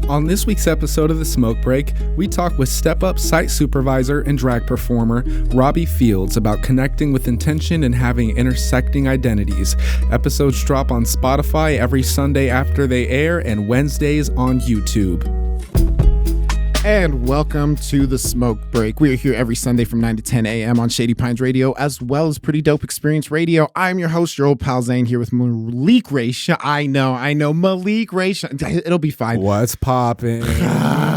On this week's episode of The Smoke Break, we talk with Step Up Sight Supervisor and drag performer Robbie Fields about connecting with intention and having intersecting identities. Episodes drop on Spotify every Sunday after they air and Wednesdays on YouTube. And welcome to The Smoke Break. We are here every Sunday from 9 to 10 a.m. on Shady Pines Radio, as well as Pretty Dope Experience Radio. I'm your host, your old pal Zane, here with Malik Raisha. I know, Malik Raisha. It'll be fine. What's poppin'?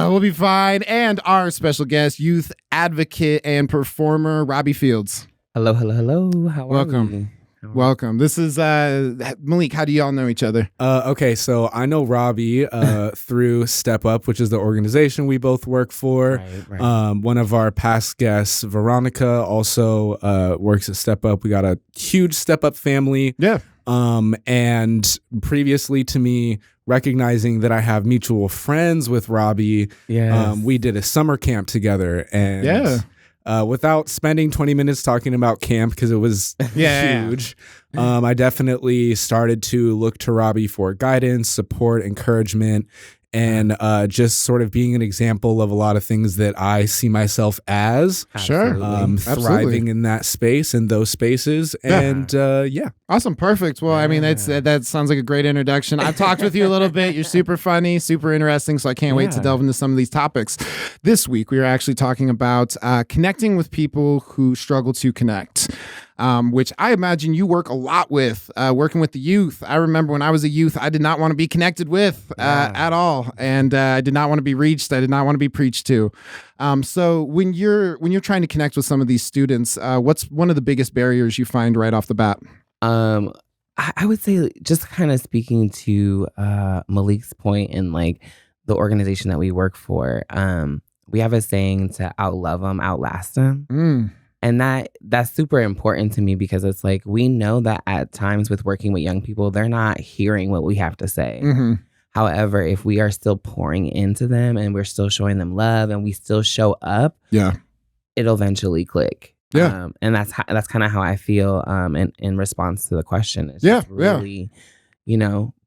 We'll be fine. And our special guest, youth advocate and performer, Robbie Fields. Hello. How are you? Welcome. This is Malik. How do y'all know each other? Okay, so I know Robbie through Step Up, which is the organization we both work for. Right. One of our past guests, Veronica, also works at Step Up. We got a huge Step Up family. Yeah. And previously to me, recognizing that I have mutual friends with Robbie, we did a summer camp together. And without spending 20 minutes talking about camp, because it was huge, I definitely started to look to Robbie for guidance, support, encouragement, and just sort of being an example of a lot of things that I see myself as. Thriving in that space, in those spaces. And Awesome. Perfect. Well, I mean, that sounds like a great introduction. I've talked with you a little bit. You're super funny, super interesting. So I can't wait to delve into some of these topics. This week, we are actually talking about connecting with people who struggle to connect. Which I imagine you work a lot with, working with the youth. I remember when I was a youth, I did not want to be connected with at all. And I did not want to be reached. I did not want to be preached to. So when you're trying to connect with some of these students, what's one of the biggest barriers you find right off the bat? I would say, just kind of speaking to Malik's point and like the organization that we work for, we have a saying to outlove them, outlast them. And that's super important to me, because it's like, we know that at times with working with young people, they're not hearing what we have to say. Mm-hmm. However, if we are still pouring into them and we're still showing them love and we still show up, it'll eventually click. And that's kind of how I feel in response to the question. It's just really,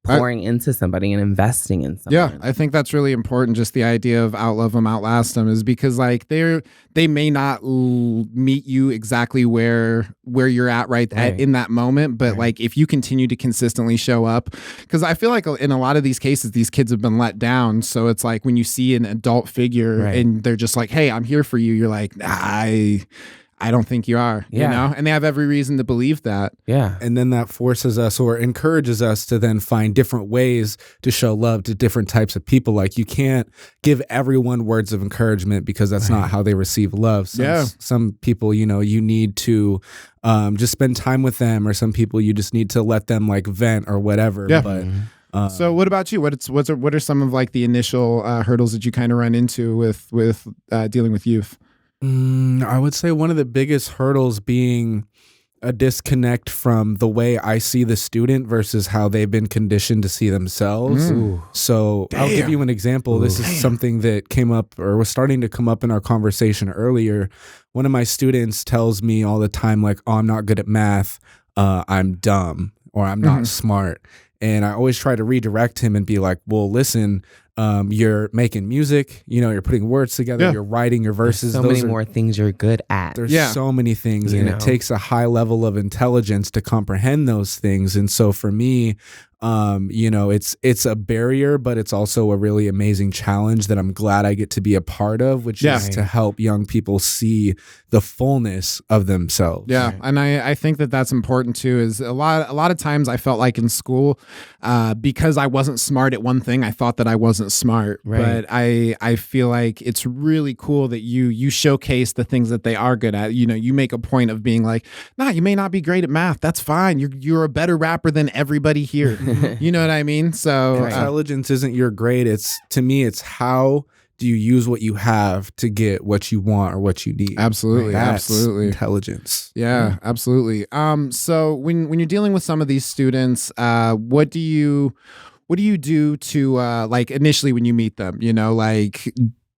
pouring into somebody and investing in someone. Yeah, I think that's really important. Just the idea of outlove them, outlast them, is because like they may not meet you exactly where you're at in that moment, but like if you continue to consistently show up, because I feel like in a lot of these cases, these kids have been let down. So it's like when you see an adult figure and they're just like, "Hey, I'm here for you," you're like, I don't think you are, you know? And they have every reason to believe that. Yeah. And then that forces us or encourages us to then find different ways to show love to different types of people. Like, you can't give everyone words of encouragement, because that's not how they receive love. Some people, you need to just spend time with them, or some people you just need to let them like vent or whatever. Yeah. But so what about you? What are some of like the initial hurdles that you kind of run into with dealing with youth? I would say one of the biggest hurdles being a disconnect from the way I see the student versus how they've been conditioned to see themselves. So I'll give you an example. This is something that came up, or was starting to come up in our conversation earlier. One of my students tells me all the time, like, "Oh, I'm not good at math. I'm dumb," or "I'm not smart." And I always try to redirect him and be like, "Well, listen, you're making music, you're putting words together, you're writing your verses. There's so many more things you're good at. There's so many things, and it takes a high level of intelligence to comprehend those things." And so for me, it's a barrier, but it's also a really amazing challenge that I'm glad I get to be a part of, which is to help young people see the fullness of themselves. Yeah, and I think that's important too. Is a lot of times I felt like in school, because I wasn't smart at one thing, I thought that I wasn't smart. But I feel like it's really cool that you showcase the things that they are good at. You make a point of being like, "Nah, you may not be great at math. That's fine. You're a better rapper than everybody here." You know what I mean? So intelligence isn't your grade. To me, it's how do you use what you have to get what you want or what you need. Absolutely. That's absolutely intelligence. Yeah, absolutely. So when you're dealing with some of these students, what do you do to like initially when you meet them?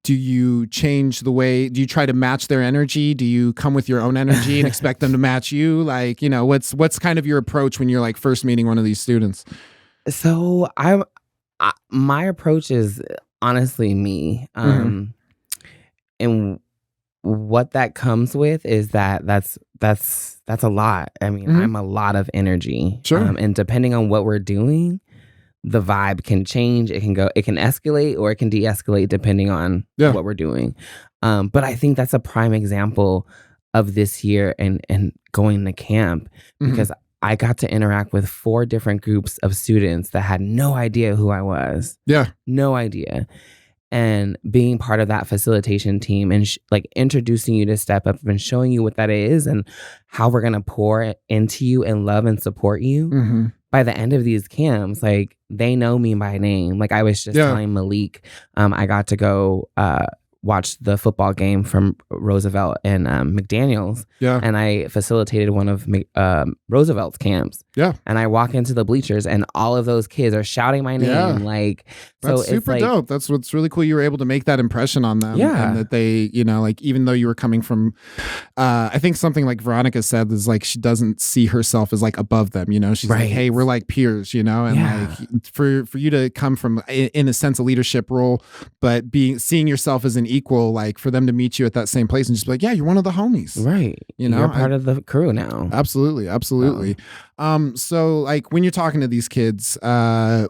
Do you change the way? Do you try to match their energy? Do you come with your own energy and expect them to match you? What's kind of your approach when you're like first meeting one of these students? So my approach is honestly me. And what that comes with is that's a lot. I mean, I'm a lot of energy. Sure. And depending on what we're doing, the vibe can change. It can escalate or it can de-escalate depending on what we're doing. But I think that's a prime example of this year and going to camp, because I got to interact with 4 different groups of students that had no idea who I was. Yeah. No idea. And being part of that facilitation team and like introducing you to Step Up and showing you what that is and how we're going to pour into you and love and support you. By the end of these camps, like, they know me by name. Like, I was just telling Malik, I got to go watch the football game from Roosevelt and McDaniels. Yeah. And I facilitated one of Roosevelt's camps. Yeah. And I walk into the bleachers and all of those kids are shouting my name. Yeah. Like, so that's super dope. That's what's really cool. You were able to make that impression on them. Yeah. And that they, you know, like, even though you were coming from, I think something like Veronica said is like, she doesn't see herself as like above them, you know, she's like, hey, we're like peers, you know, and like for you to come from in a sense, a leadership role, but seeing yourself as an equal, like for them to meet you at that same place and just be like, yeah, you're one of the homies. Right. You know, you're part of the crew now. Absolutely. Absolutely. So like when you're talking to these kids, how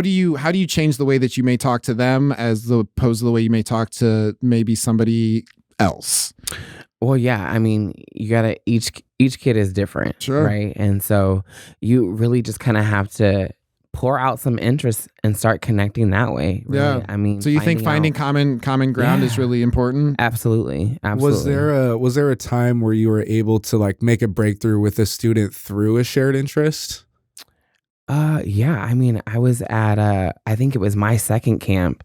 do you change the way that you may talk to them as opposed to the way you may talk to maybe somebody else? Well, yeah, I mean, you gotta each kid is different, sure, right? And so you really just kind of have to pour out some interest and start connecting that way. Really. Yeah, I mean, so you think finding common ground is really important? Absolutely, absolutely. Was there a time where you were able to like make a breakthrough with a student through a shared interest? Yeah, I mean, I was at I think it was my second camp,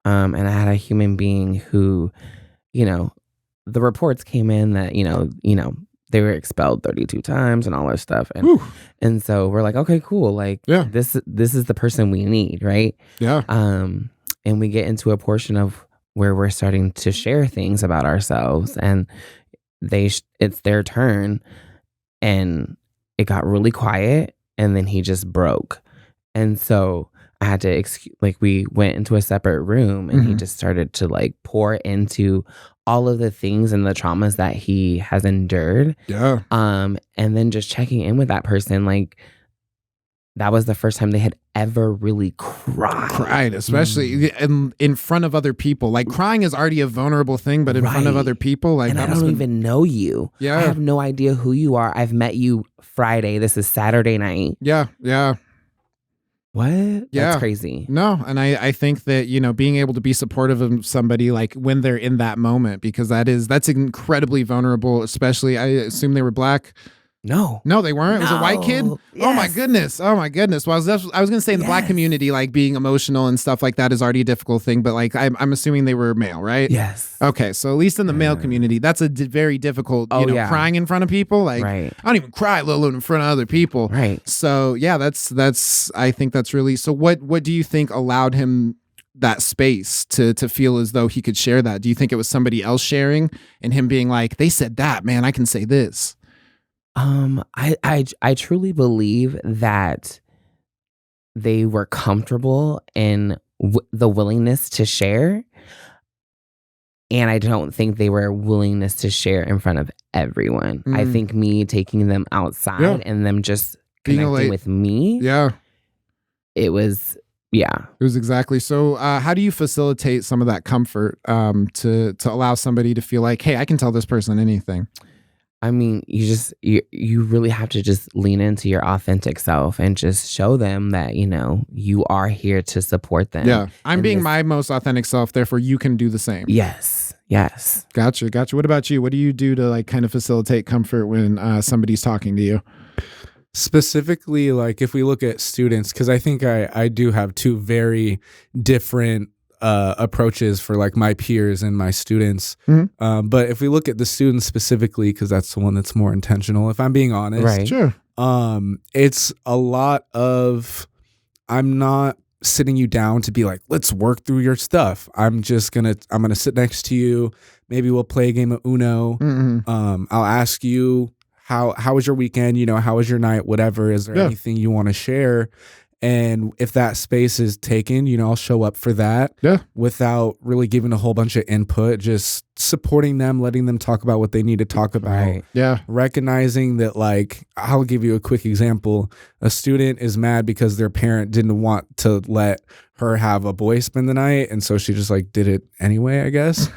and I had a human being who, you know, the reports came in that, you know, they were expelled 32 times and all that stuff. And so we're like, okay, cool. Like, this is the person we need, right? Yeah. And we get into a portion of where we're starting to share things about ourselves, and it's their turn, and it got really quiet, and then he just broke. And so I had to, we went into a separate room, and he just started to like pour into all of the things and the traumas that he has endured. Yeah. And then just checking in with that person, like, that was the first time they had ever really cried, especially in front of other people. Like, crying is already a vulnerable thing, but in front of other people, like, and I don't even know you. Yeah. I have no idea who you are. I've met you Friday. This is Saturday night. Yeah. Yeah. What? Yeah. That's crazy. No, and I think that, you know, being able to be supportive of somebody like when they're in that moment, because that's incredibly vulnerable, especially, I assume they were Black. No, they weren't. It was a white kid. Yes. Oh my goodness. Well, I was gonna say in the Black community, like being emotional and stuff like that is already a difficult thing. But like, I'm assuming they were male, right? Yes. Okay, so at least in the male community, that's a very difficult. Crying in front of people. Like, I don't even cry, let alone in front of other people. Right. So yeah, that's. I think that's really. So what do you think allowed him that space to feel as though he could share that? Do you think it was somebody else sharing and him being like, they said that, man, I can say this? I truly believe that they were comfortable in the willingness to share, and I don't think they were willingness to share in front of everyone. I think me taking them outside and them just connecting with me. Yeah, it was. Yeah, it was exactly. So how do you facilitate some of that comfort to allow somebody to feel like, hey, I can tell this person anything? I mean, you really have to just lean into your authentic self and just show them that, you know, you are here to support them. Yeah, I'm being my most authentic self, therefore you can do the same. Yes. Gotcha. What about you? What do you do to like kind of facilitate comfort when somebody's talking to you? Specifically, like if we look at students, because I think I do have two very different approaches for like my peers and my students. But if we look at the students specifically, because that's the one that's more intentional, if I'm being honest, right? Sure. It's a lot of, I'm not sitting you down to be like, let's work through your stuff. I'm gonna sit next to you. Maybe we'll play a game of Uno. I'll ask you how was your weekend? You know, how was your night? Whatever. Is there anything you want to share? And if that space is taken, I'll show up for that without really giving a whole bunch of input, just supporting them, letting them talk about what they need to talk about. Right. Yeah. Recognizing that, like, I'll give you a quick example. A student is mad because their parent didn't want to let her have a boy spend the night. And so she just like did it anyway, I guess.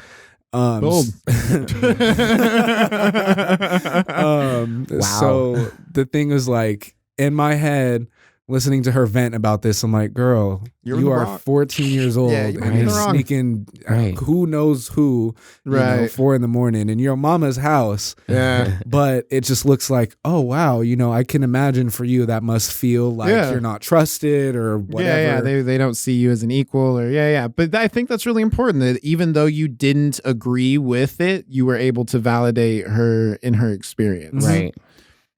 Bold. Wow. So the thing is, like, in my head, listening to her vent about this, I'm like, girl, You're in you the are wrong. 14 years old Yeah, you might and be in you're the wrong. sneaking Right. who knows who, Right. 4 a.m. in your mama's house. Yeah. But it just looks like, oh, wow, I can imagine for you that must feel like you're not trusted or whatever. Yeah. They don't see you as an equal or But I think that's really important that even though you didn't agree with it, you were able to validate her in her experience. Right.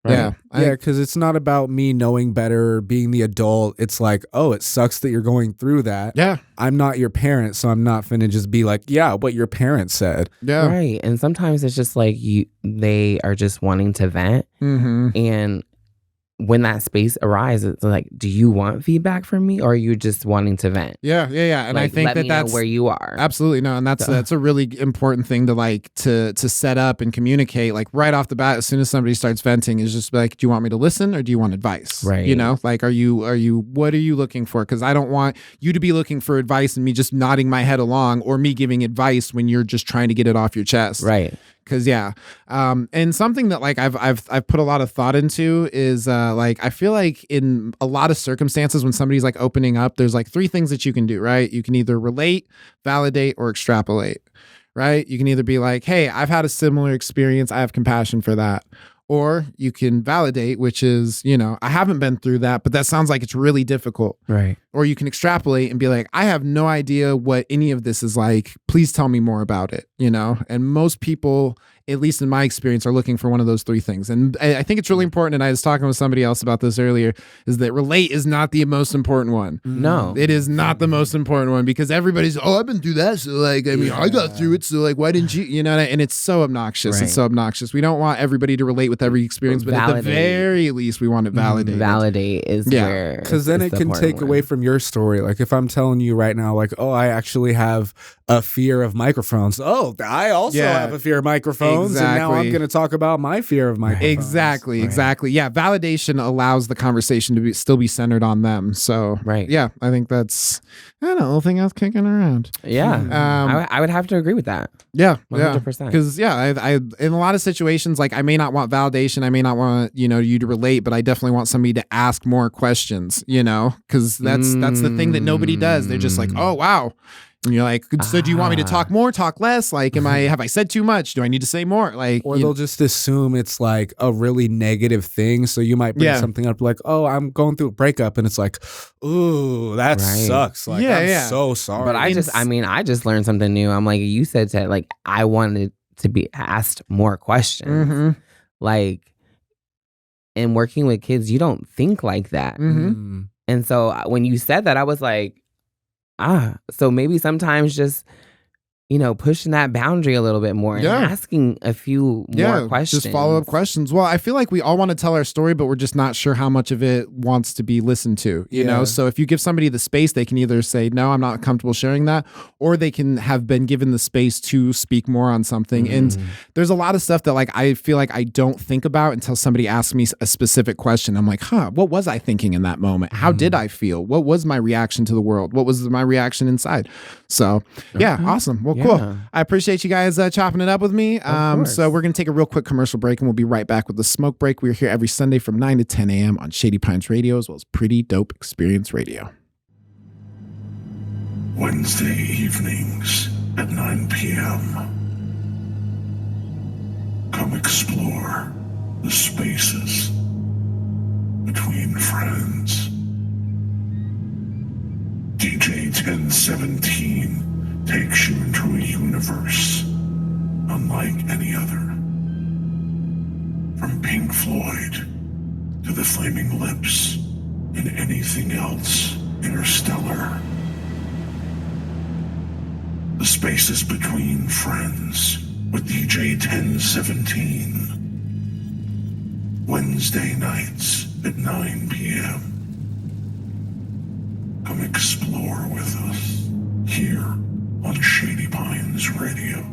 Yeah. Yeah, because it's not about me knowing better or being the adult. It's like, oh, it sucks that you're going through that. Yeah. I'm not your parent, so I'm not finna just be like, yeah, what your parents said. Yeah. Right. And sometimes it's just like they are just wanting to vent. Mm-hmm. And when that space arises, it's like, do you want feedback from me, or are you just wanting to vent? Yeah. And Like, I think let me know that's where you are. absolutely no, and that's a really important thing to like to set up and communicate. Like right off the bat, as soon as somebody starts venting, is just like, do you want me to listen or do you want advice? Right. Like, are you what are you looking for? Because I don't want you to be looking for advice and me just nodding my head along, or me giving advice when you're just trying to get it off your chest. Right. Because and something that like I've put a lot of thought into is like I feel like in a lot of circumstances when somebody's like opening up, there's like 3 things that you can do, right? You can either relate, validate, or extrapolate, right? You can either be like, hey, I've had a similar experience, I have compassion for that. Or you can validate, which is, I haven't been through that, but that sounds like it's really difficult. Right. Or you can extrapolate and be like, I have no idea what any of this is like. Please tell me more about it, And most people, at least in my experience, are looking for one of those 3 things. And I think it's really important, and I was talking with somebody else about this earlier, is that relate is not the most important one. No. It is not the most important one because everybody's, I've been through that. So like, I mean, I got through it. So like, why didn't you, and it's so obnoxious. Right. It's so obnoxious. We don't want everybody to relate with every experience, but at the Validate. very least, we want it validated. Validate is where. Because then it can take away from your story. Like if I'm telling you right now, like, oh, I actually have a fear of microphones. Oh, I also have a fear of microphones. And now I'm going to talk about my fear of microphones. Exactly. Yeah. Validation allows the conversation to still be centered on them. So, yeah, I think that's a little thing I was kicking around. Yeah. I would have to agree with that. Yeah. 100%. Because, I in a lot of situations, like I may not want validation. I may not want, you to relate, but I definitely want somebody to ask more questions, because that's the thing that nobody does. They're just like, oh, wow. And you're like, so do you want me to talk more, talk less? Like, have I said too much? Do I need to say more? Like, or they'll just assume it's like a really negative thing. So you might bring something up like, oh, I'm going through a breakup. And it's like, ooh, that sucks. Like, I'm so sorry. But I just learned something new. I'm like, you said that, like, I wanted to be asked more questions. Mm-hmm. Like, in working with kids, you don't think like that. Mm-hmm. And so when you said that, I was like, so maybe sometimes just, pushing that boundary a little bit more and asking a few more questions. Just follow-up questions. Well, I feel like we all want to tell our story, but we're just not sure how much of it wants to be listened to, you know? So if you give somebody the space, they can either say, no, I'm not comfortable sharing that, or they can have been given the space to speak more on something. And there's a lot of stuff that like I feel like I don't think about until somebody asks me a specific question. I'm like, what was I thinking in that moment? How did I feel? What was my reaction to the world? What was my reaction inside? So awesome. Well, cool. I appreciate you guys chopping it up with me. So we're going to take a real quick commercial break and we'll be right back with the smoke break. We're here every Sunday from 9 to 10 a.m. on Shady Pines Radio, as well as Pretty Dope Experience Radio. Wednesday evenings at 9 p.m. Come explore the spaces between friends. DJ 1017 takes you into a universe unlike any other. From Pink Floyd to the Flaming Lips and anything else interstellar. The spaces between friends with DJ 1017. Wednesday nights at 9 p.m. Come explore with us here on Shady Pines Radio.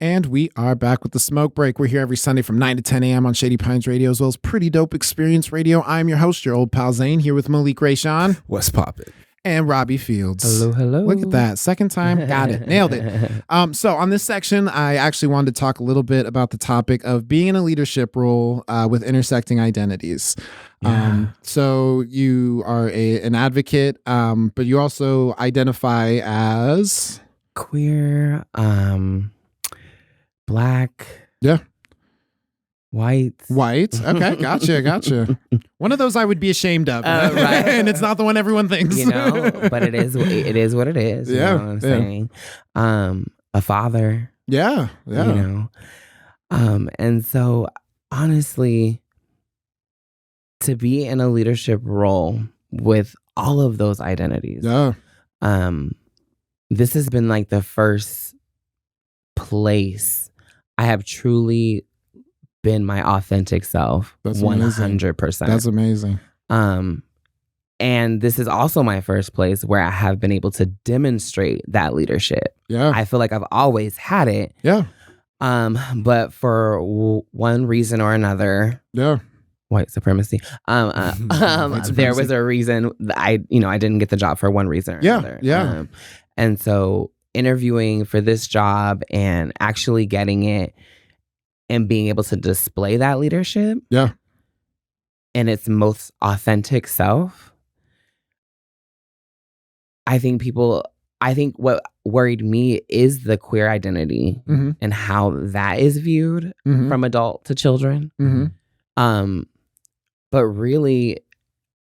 And we are back with the smoke break. We're here every Sunday from 9 to 10 a.m. on Shady Pines Radio, as well as Pretty Dope Experience Radio. I'm your host, your old pal Zane, here with Malik Rayshawn. What's poppin'? And Robbie Fields. Hello. Look at that. Second time. Got it. Nailed it. So on this section, I actually wanted to talk a little bit about the topic of being in a leadership role with intersecting identities. So you are an advocate, but you also identify as... Queer, Black. Yeah. White. Okay. Gotcha. One of those I would be ashamed of. Right. And it's not the one everyone thinks. But it is what it is. You know what I'm saying? A father. Yeah. And so honestly, to be in a leadership role with all of those identities. Yeah. This has been like the first place I have truly been my authentic self. That's 100%. That's amazing. And this is also my first place where I have been able to demonstrate that leadership. Yeah. I feel like I've always had it. Yeah. But for one reason or another. Yeah. White supremacy. There was a reason that I didn't get the job for one reason or another. Yeah. And so interviewing for this job and actually getting it and being able to display that leadership in its most authentic self, I think what worried me is the queer identity and how that is viewed from adult to children. But really,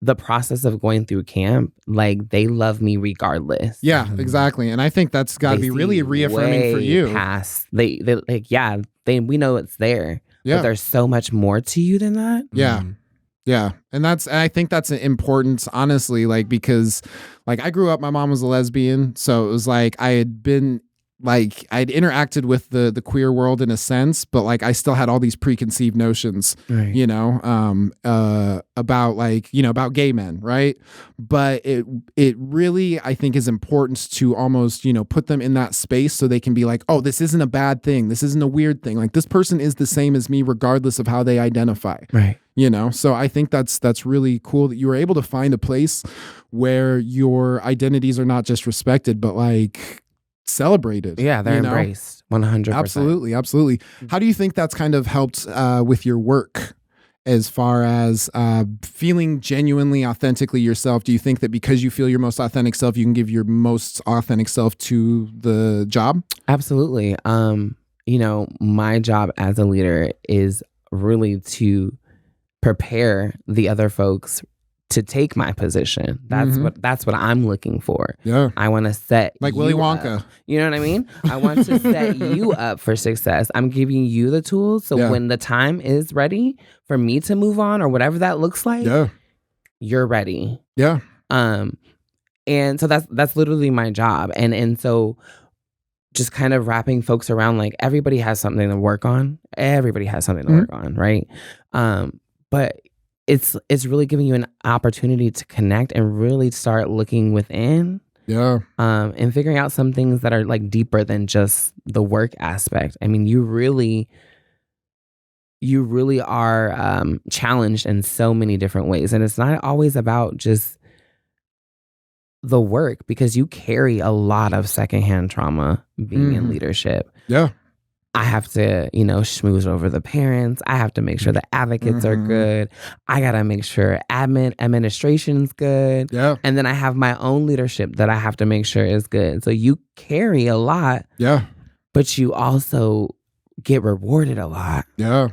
the process of going through camp, like, they love me regardless. Yeah, exactly. And I think that's got to be really reaffirming for you. We know it's there. Yeah. But there's so much more to you than that. Yeah. Yeah. And I think that's important, honestly, like, because like I grew up, my mom was a lesbian. So it was like I'd interacted with the queer world in a sense, but like I still had all these preconceived notions, right. About gay men, right? But it really, I think, is important to almost, put them in that space so they can be like, oh, this isn't a bad thing. This isn't a weird thing. Like, this person is the same as me regardless of how they identify. Right. So I think that's really cool that you were able to find a place where your identities are not just respected, but like celebrated. Yeah, they're embraced 100%. Absolutely. How do you think that's kind of helped with your work as far as feeling genuinely, authentically yourself? Do you think that because you feel your most authentic self, you can give your most authentic self to the job? Absolutely. My job as a leader is really to prepare the other folks to take my position. That's what I'm looking for. Yeah. I want to set like Willy Wonka. Up. You know what I mean? I want to set you up for success. I'm giving you the tools so when the time is ready for me to move on or whatever that looks like, you're ready. Yeah. And so that's literally my job. And so just kind of wrapping folks around, like, everybody has something to work on. Everybody has something to work on, right? But it's really giving you an opportunity to connect and really start looking within. Yeah. And figuring out some things that are like deeper than just the work aspect. I mean, you really are challenged in so many different ways. And it's not always about just the work, because you carry a lot of secondhand trauma being in leadership. Yeah. I have to, schmooze over the parents. I have to make sure the advocates are good. I got to make sure administration's good. Yeah. And then I have my own leadership that I have to make sure is good. So you carry a lot. Yeah. But you also get rewarded a lot. Yeah.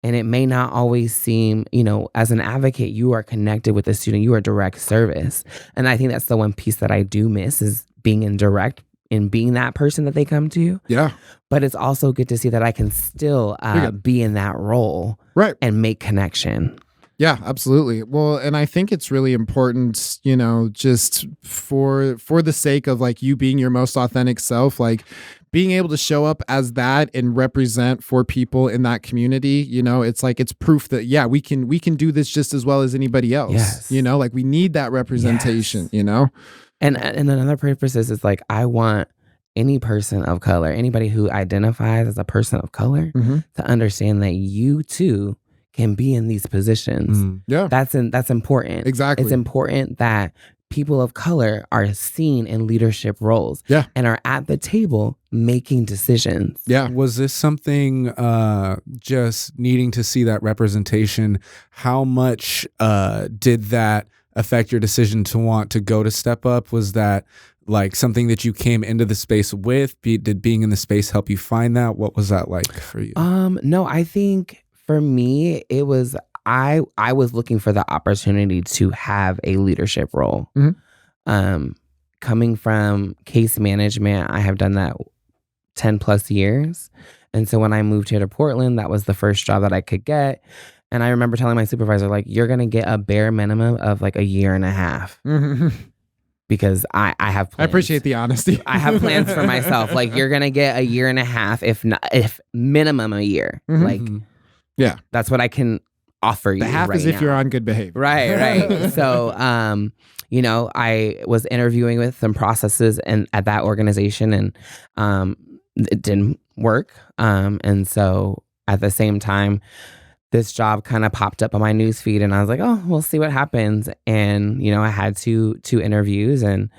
And it may not always seem, as an advocate, you are connected with the student. You are direct service. And I think that's the one piece that I do miss, is being in direct and being that person that they come to. Yeah. But it's also good to see that I can still be in that role, right, and make connection. Yeah, absolutely. Well, and I think it's really important, you know, just for the sake of like you being your most authentic self, like being able to show up as that and represent for people in that community, you know, it's like it's proof that yeah, we can do this just as well as anybody else. Yes. You know, like we need that representation, you know? And another purpose is like I want any person of color, anybody who identifies as a person of color, to understand that you too can be in these positions. Yeah. That's important. Exactly. It's important that people of color are seen in leadership roles and are at the table making decisions. Yeah. Was this something just needing to see that representation? How much did that affect your decision to want to go to Step Up? Was that like something that you came into the space with? Did being in the space help you find that? What was that like for you? No, I think for me, it was I was looking for the opportunity to have a leadership role. Coming from case management, I have done that 10 plus years. And so when I moved here to Portland, that was the first job that I could get. And I remember telling my supervisor, like, you're going to get a bare minimum of like a year and a half. Because I have plans. I appreciate the honesty. I have plans for myself. Like, you're going to get a year and a half, if minimum a year. Like, yeah, that's what I can offer you. The half right is if now. you're on good behavior. Right. So, you know, I was interviewing with some processes and at that organization, and it didn't work. And so at the same time, this job kind of popped up on my newsfeed, and I was like, oh, we'll see what happens. And, you know, I had two interviews, and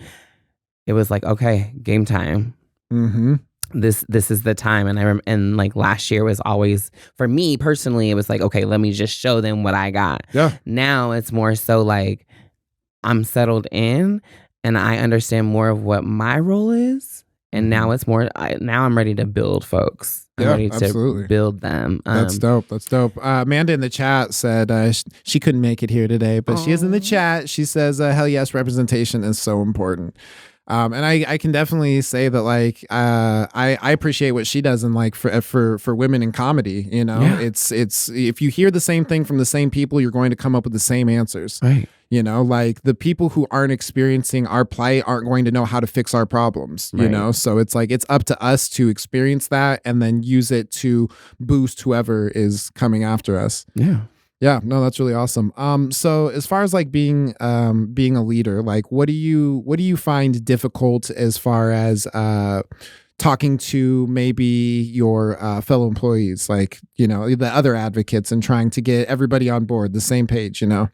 it was like, okay, game time. This is the time. And and like last year was always, for me personally, it was like, okay, let me just show them what I got. Yeah. Now it's more so like I'm settled in and I understand more of what my role is. And now it's more, now I'm ready to build folks. I'm ready to build them. That's dope. That's dope. Amanda in the chat said she couldn't make it here today, but she is in the chat. She says, hell yes, representation is so important. And I can definitely say that like I appreciate what she does in like for women in comedy. You know, it's if you hear the same thing from the same people, you're going to come up with the same answers. Right. You know, like the people who aren't experiencing our plight aren't going to know how to fix our problems, you know? So it's like, it's up to us to experience that and then use it to boost whoever is coming after us. Yeah. Yeah, no, that's really awesome. So as far as like being a leader, like what do you find difficult as far as talking to maybe your fellow employees, like, you know, the other advocates, and trying to get everybody on board the same page, you know?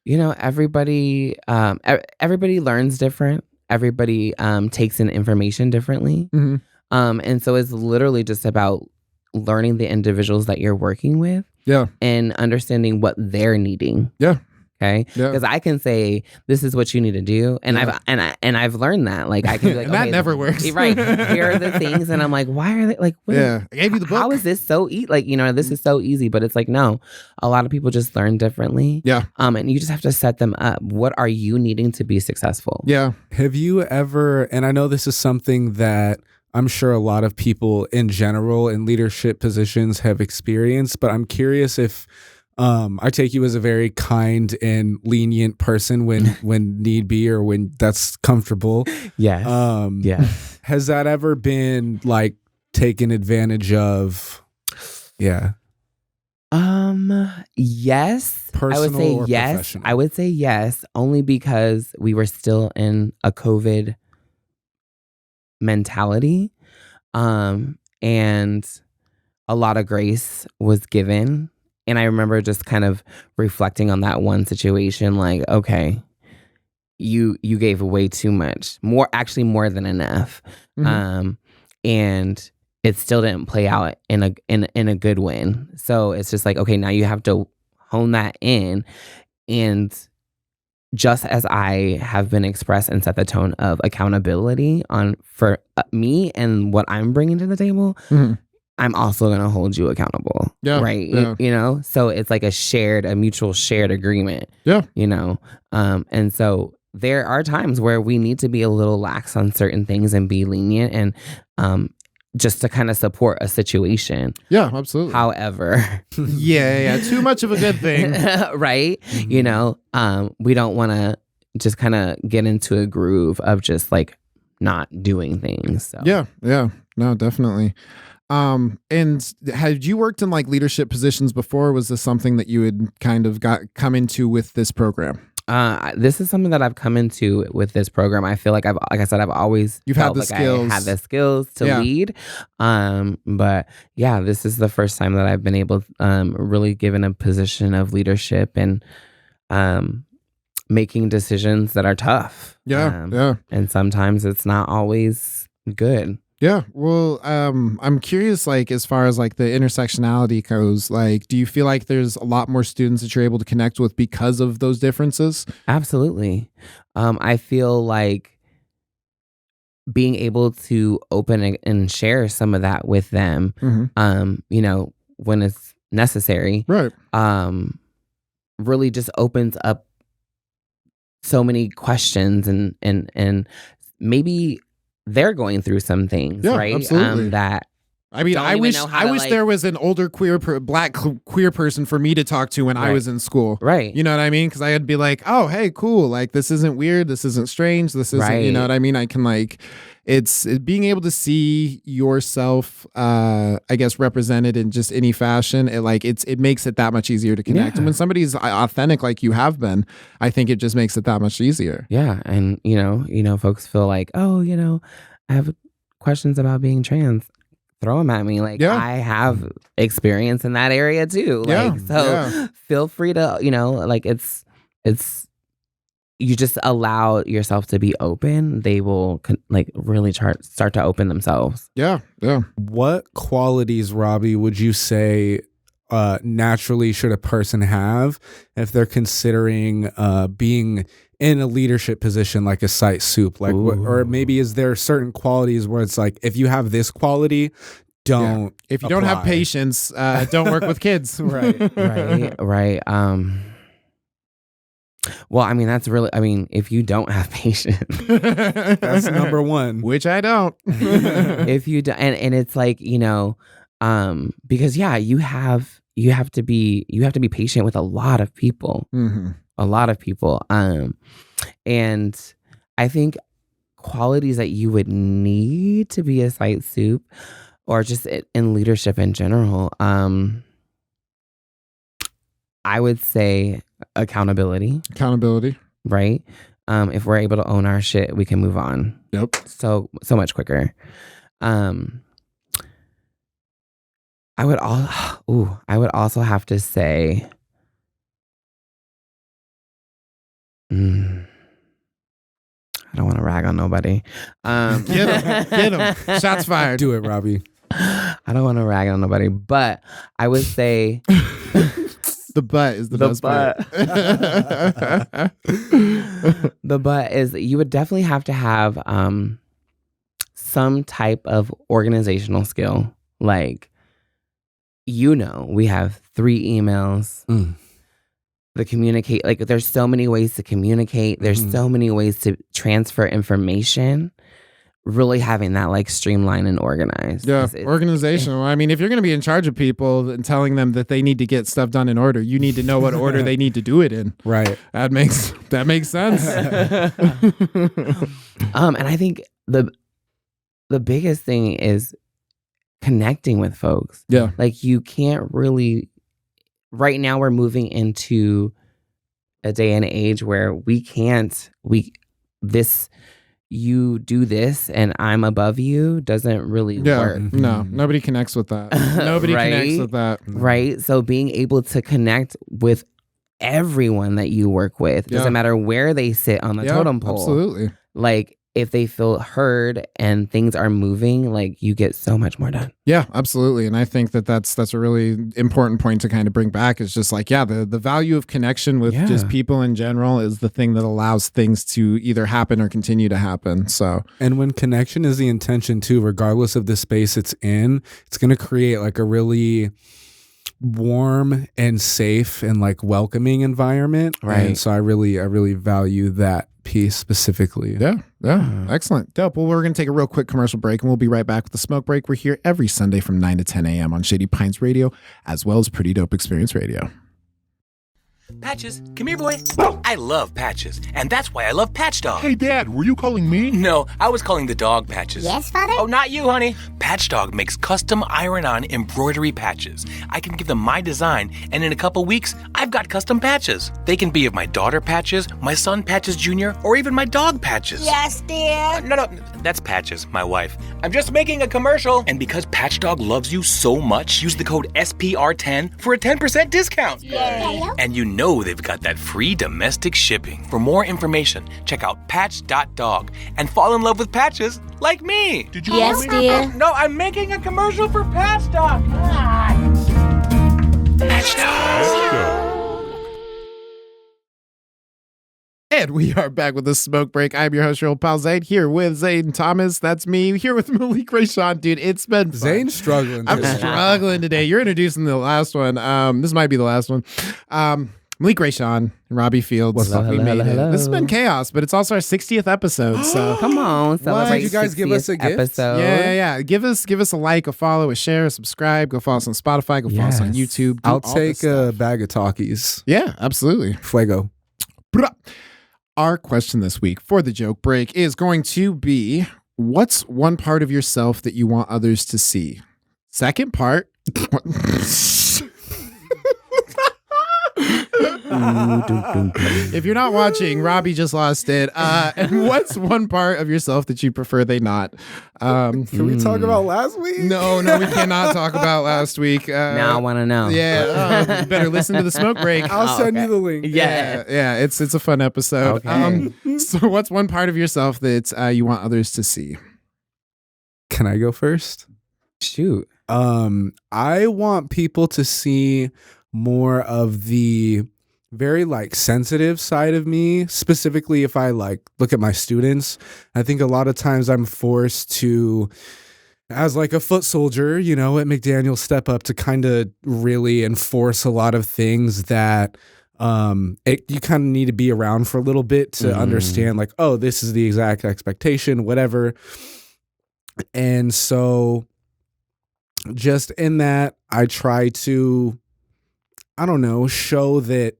You know, everybody learns different. Everybody takes in information differently. And so it's literally just about learning the individuals that you're working with. Yeah. And understanding what they're needing. Yeah. Okay. Because I can say this is what you need to do, and I've learned that. Like I can be like, that never works. Right. Here are the things, and I'm like, why are they like? I gave you the book. How is this so easy? Like, you know, this is so easy, but it's like no. A lot of people just learn differently. Yeah. And you just have to set them up. What are you needing to be successful? Yeah. Have you ever? And I know this is something that I'm sure a lot of people in general in leadership positions have experienced, but I'm curious if I take you as a very kind and lenient person when need be or when that's comfortable. Yes. Yeah. Has that ever been like taken advantage of? Yeah. Yes. Personal I would say or yes. professional? I would say yes, only because we were still in a COVID mentality. And a lot of grace was given. And I remember just kind of reflecting on that one situation, like, okay, you gave away too much, more than enough. And it still didn't play out in a good win. So it's just like, okay, now you have to hone that in. And just as I have been expressed and set the tone of accountability for me and what I'm bringing to the table, I'm also going to hold you accountable. Yeah. Right. Yeah. You know, so it's like a mutual shared agreement. Yeah. You know, and so there are times where we need to be a little lax on certain things and be lenient. And just to kind of support a situation. Yeah, absolutely. However, yeah, too much of a good thing. Right? Mm-hmm. You know, we don't want to just kind of get into a groove of just like not doing things. So. Yeah, no, definitely. And had you worked in like leadership positions before? Was this something that you had kind of come into with this program? This is something that I've come into with this program. I feel like I've always had the skills. I had the skills to lead. But yeah, this is the first time that I've been able really given a position of leadership and making decisions that are tough. Yeah. And sometimes it's not always good. Yeah. Well, I'm curious, like, as far as like the intersectionality goes, like, do you feel like there's a lot more students that you're able to connect with because of those differences? Absolutely. I feel like being able to open and share some of that with them, you know, when it's necessary, right? Really just opens up so many questions and maybe they're going through some things, right? Absolutely. That I mean, I wish there was an older black queer person for me to talk to when I was in school, right? You know what I mean? Because I'd be like, oh, hey, cool, like this isn't weird, this isn't strange, this isn't, you know what I mean? I can like, it's being able to see yourself, I guess, represented in just any fashion. It makes it that much easier to connect. And when somebody's authentic like you have been, I think it just makes it that much easier. Yeah, and you know, folks feel like, oh, you know, I have questions about being trans. Throw them at me. Like, I have experience in that area too. Like, feel free to, you know, like it's you just allow yourself to be open. They will like really start to open themselves. Yeah. What qualities, Robbie, would you say naturally should a person have if they're considering being in a leadership position like a site soup? Like, or maybe is there certain qualities where it's like, if you have this quality, don't if you don't have patience, don't work with kids. Right. Well, I mean, that's really, I mean, if you don't have patience, that's number one, which I don't. If you do, and it's like, you know, because you have to be patient with a lot of people, a lot of people. And I think qualities that you would need to be a site soup or just in leadership in general, I would say accountability, right? If we're able to own our shit, we can move on. Yep. So much quicker. I would also have to say, I don't want to rag on nobody. Get him. Shots fired. Do it, Robbie. I don't want to rag on nobody, but I would say the butt is the best part. The butt is, you would definitely have to have some type of organizational skill. Like, you know, we have 3 emails. The communicate, like there's so many ways to communicate. There's so many ways to transfer information. Really having that like streamlined and organized. Yeah, organizational. I mean, if you're going to be in charge of people and telling them that they need to get stuff done in order, you need to know what order they need to do it in. Right. That makes sense. And I think the biggest thing is connecting with folks. Yeah. Like, you can't really. Right now, we're moving into a day and age where you do this and I'm above you doesn't really work. No, nobody connects with that. Nobody connects with that. Right. So being able to connect with everyone that you work with, doesn't matter where they sit on the totem pole. Absolutely. Like, if they feel heard and things are moving, like, you get so much more done. Yeah, absolutely. And I think that's a really important point to kind of bring back, is just like, the value of connection with just people in general is the thing that allows things to either happen or continue to happen. So, and when connection is the intention too, regardless of the space it's in, it's going to create like a really warm and safe and like welcoming environment. Right. And so I really value that piece specifically. Yeah. Excellent. Dope. Well, we're going to take a real quick commercial break, and we'll be right back with the smoke break. We're here every Sunday from 9 to 10 a.m. on Shady Pines Radio, as well as Pretty Dope Experience Radio. Patches, come here, boy. I love Patches, and that's why I love Patch Dog. Hey, Dad, were you calling me? No, I was calling the dog Patches. Yes, Father? Oh, not you, honey. Patch Dog makes custom iron-on embroidery patches. I can give them my design, and in a couple weeks, I've got custom patches. They can be of my daughter Patches, my son Patches Jr., or even my dog Patches. Yes, dear. No, that's Patches, my wife. I'm just making a commercial. And because Patch Dog loves you so much, use the code SPR10 for a 10% discount. Yay. And you know they've got that free domestic shipping. For more information, check out patch.dog and fall in love with patches like me. Did you Yes, call me? dear. No, I'm making a commercial for Patch Dog. Patch Dog. And we are back with the smoke break. I'm your host, your old pal Zane, here with Zane Thomas. That's me. Here with Malik Rayshawn. Dude, it's been fun. Zane's struggling. I'm today. struggling today. You're introducing the last one. This might be the last one. Malik Rayshawn and Robbie Fields. What's up? We Hello, made hello. it. This has been chaos, but it's also our 60th episode. So Come on, celebrate. Did you guys give us a 60th gift? episode. yeah. Give us a like, a follow, a share, a subscribe. Go follow us on Spotify. Go follow us on Yes. YouTube. Do I'll all take this a stuff. bag of Takis. Yeah, absolutely. Fuego. Bruh. Our question this week for the joke break is going to be, what's one part of yourself that you want others to see? Second part. If you're not watching, Robbie just lost it. And what's one part of yourself that you prefer they not? Can we talk about last week? No, we cannot talk about last week. Now I want to know. Yeah, you better listen to the smoke break. I'll send you the link. Yeah, it's a fun episode. Okay. So what's one part of yourself that you want others to see? Can I go first? Shoot. I want people to see more of the very like sensitive side of me, specifically if I like look at my students. I think a lot of times I'm forced to, as like a foot soldier, you know, at McDaniel Step Up, to kind of really enforce a lot of things that you kind of need to be around for a little bit to understand, like, oh, this is the exact expectation, whatever. And so just in that, I try to, I don't know, show that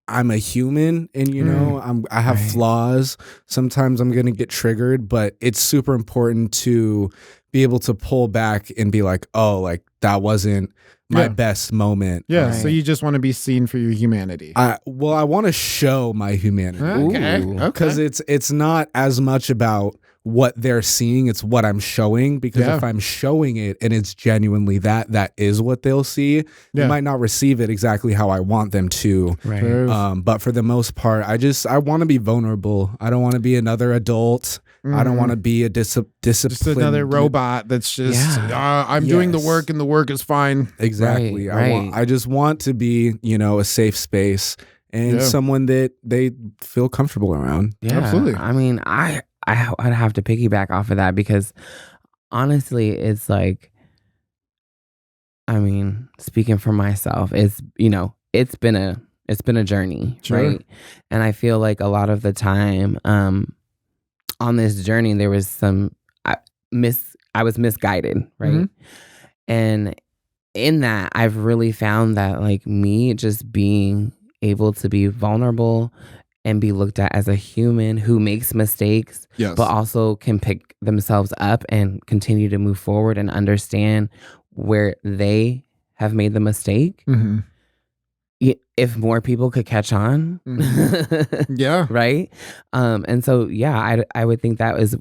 I'm a human and, you know, I have flaws. Sometimes I'm going to get triggered, but it's super important to be able to pull back and be like, oh, like that wasn't my best moment. Yeah, so you just want to be seen for your humanity. I want to show my humanity. Okay. Because it's not as much about what they're seeing, it's what I'm showing. Because if I'm showing it and it's genuinely that is what they'll see, they might not receive it exactly how I want them to. Right. But for the most part, I want to be vulnerable. I don't want to be another adult. I don't want to be a disciplined. Just another robot that's just, I'm doing the work and the work is fine. Exactly. Right. I just want to be, you know, a safe space and someone that they feel comfortable around. Yeah, Absolutely. I mean, I'd have to piggyback off of that because honestly, it's like, I mean, speaking for myself, it's, you know, it's been a journey, right? And I feel like a lot of the time, on this journey, there was some I was misguided, right? And in that, I've really found that like me just being able to be vulnerable and be looked at as a human who makes mistakes, but also can pick themselves up and continue to move forward and understand where they have made the mistake. If more people could catch on, right? And so, I would think that is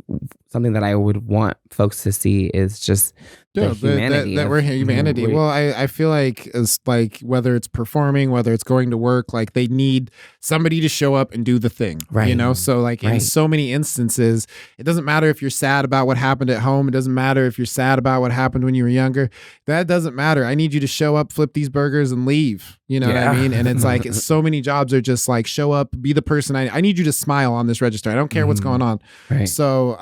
something that I would want folks to see is just the humanity. That we're humanity. Well, I feel like it's like whether it's performing, whether it's going to work, like they need somebody to show up and do the thing, right? You know, so like in so many instances, it doesn't matter if you're sad about what happened at home. It doesn't matter if you're sad about what happened when you were younger. That doesn't matter. I need you to show up, flip these burgers, and leave. You know what I mean? And it's like so many jobs are just like, show up, be the person. I need you to smile on this register. I don't care what's going on. Right. So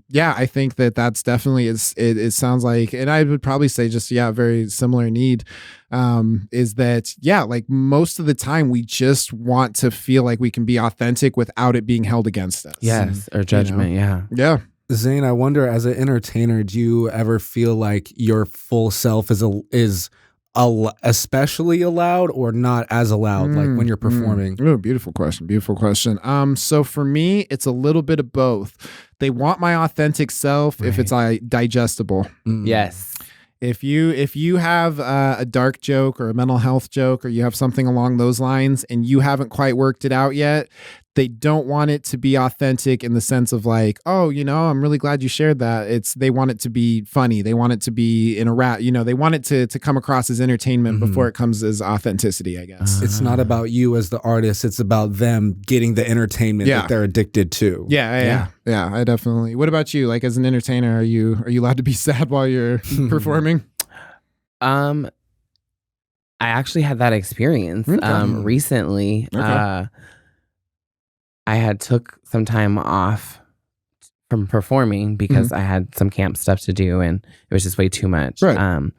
yeah, I think that's definitely it sounds like, and I would probably say just, yeah, very similar need. Is that, yeah, like most of the time we just want to feel like we can be authentic without it being held against us. Yes, or judgment. Yeah. Zane, I wonder, as an entertainer, do you ever feel like your full self is especially allowed or not as allowed, like when you're performing? Oh, beautiful question. Beautiful question. So for me, it's a little bit of both. They want my authentic self if it's digestible. Yes. If you have a dark joke or a mental health joke, or you have something along those lines and you haven't quite worked it out yet, they don't want it to be authentic in the sense of like, oh, I'm really glad you shared that. They want it to be funny. They want it to be in a rap. They want it to come across as entertainment before it comes as authenticity, I guess. It's not about you as the artist. It's about them getting the entertainment that they're addicted to. Yeah, I definitely. What about you? Like, as an entertainer, are you allowed to be sad while you're performing? I actually had that experience recently. Okay. I had took some time off from performing because I had some camp stuff to do and it was just way too much. Right.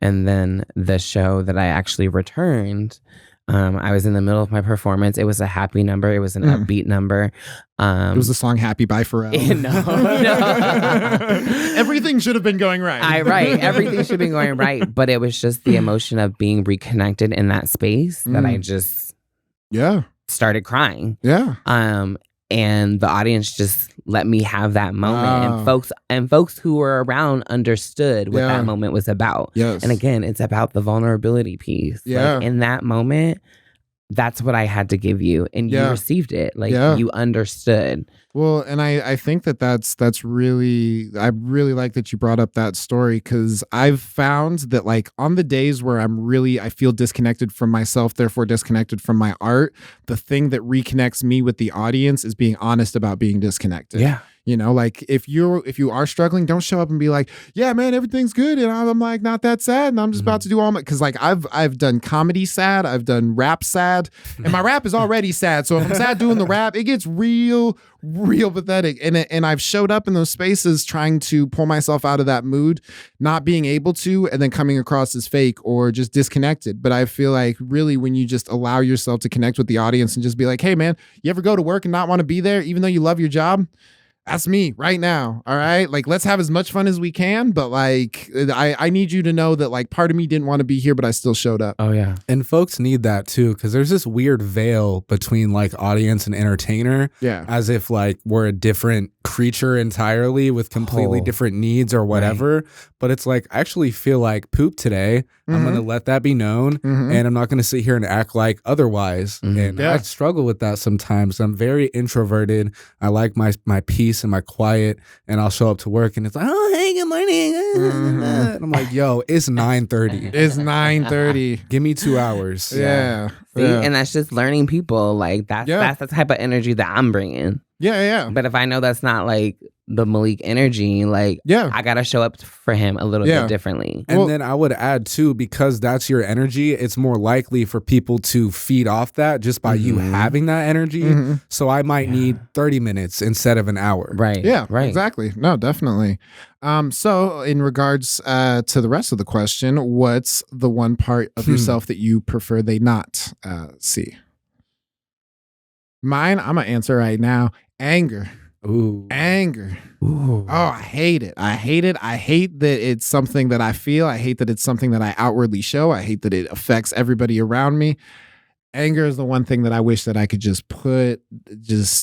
And then the show that I actually returned, I was in the middle of my performance. It was a happy number. It was an upbeat number. It was the song Happy by Pharrell. No. Everything should have been going right. Right. Everything should have been going right. But it was just the emotion of being reconnected in that space that I just started crying. Yeah. And the audience just let me have that moment. And folks who were around understood what that moment was about. Yes. And again, it's about the vulnerability piece. Yeah. Like, in that moment, that's what I had to give you. And you received it. Like, you understood. Well, and I think that's really, I really like that you brought up that story, because I've found that, like, on the days where I feel disconnected from myself, therefore disconnected from my art, the thing that reconnects me with the audience is being honest about being disconnected. Yeah. Like, if you are struggling, don't show up and be like, yeah, man, everything's good. And I'm like, not that sad. And I'm just about to do all my, because like I've done comedy sad. I've done rap sad. And my rap is already sad. So if I'm sad doing the rap, it gets real pathetic. And I've showed up in those spaces trying to pull myself out of that mood, not being able to, and then coming across as fake or just disconnected. But I feel like really when you just allow yourself to connect with the audience and just be like, hey, man, you ever go to work and not want to be there, even though you love your job? That's me right now. All right. Like, let's have as much fun as we can. But like, I need you to know that like part of me didn't want to be here, but I still showed up. Oh, yeah. And folks need that too, because there's this weird veil between like audience and entertainer. Yeah. As if like we're a different creature entirely with completely different needs or whatever. Right. But it's like, I actually feel like poop today. I'm going to let that be known. And I'm not going to sit here and act like otherwise. And I struggle with that sometimes. I'm very introverted. I like my peace and my quiet. And I'll show up to work and it's like, oh, hey, good morning. And I'm like, yo, it's 9:30. It's 9:30. Give me 2 hours. Yeah. See? And that's just learning people. Like, that's the type of energy that I'm bringing. Yeah. But if I know that's not like the Malik energy, like, I gotta show up for him a little bit differently. And then I would add too, because that's your energy, it's more likely for people to feed off that just by you having that energy. So I might need 30 minutes instead of an hour. Right. Yeah, right. Exactly. No, definitely. So in regards to the rest of the question, what's the one part of yourself that you prefer they not see? Mine, I'm gonna answer right now. Anger. Ooh. Anger. Ooh. Oh, I hate it. I hate that it's something that I feel. I hate that it's something that I outwardly show. I hate that it affects everybody around me. Anger is the one thing that I wish that I could just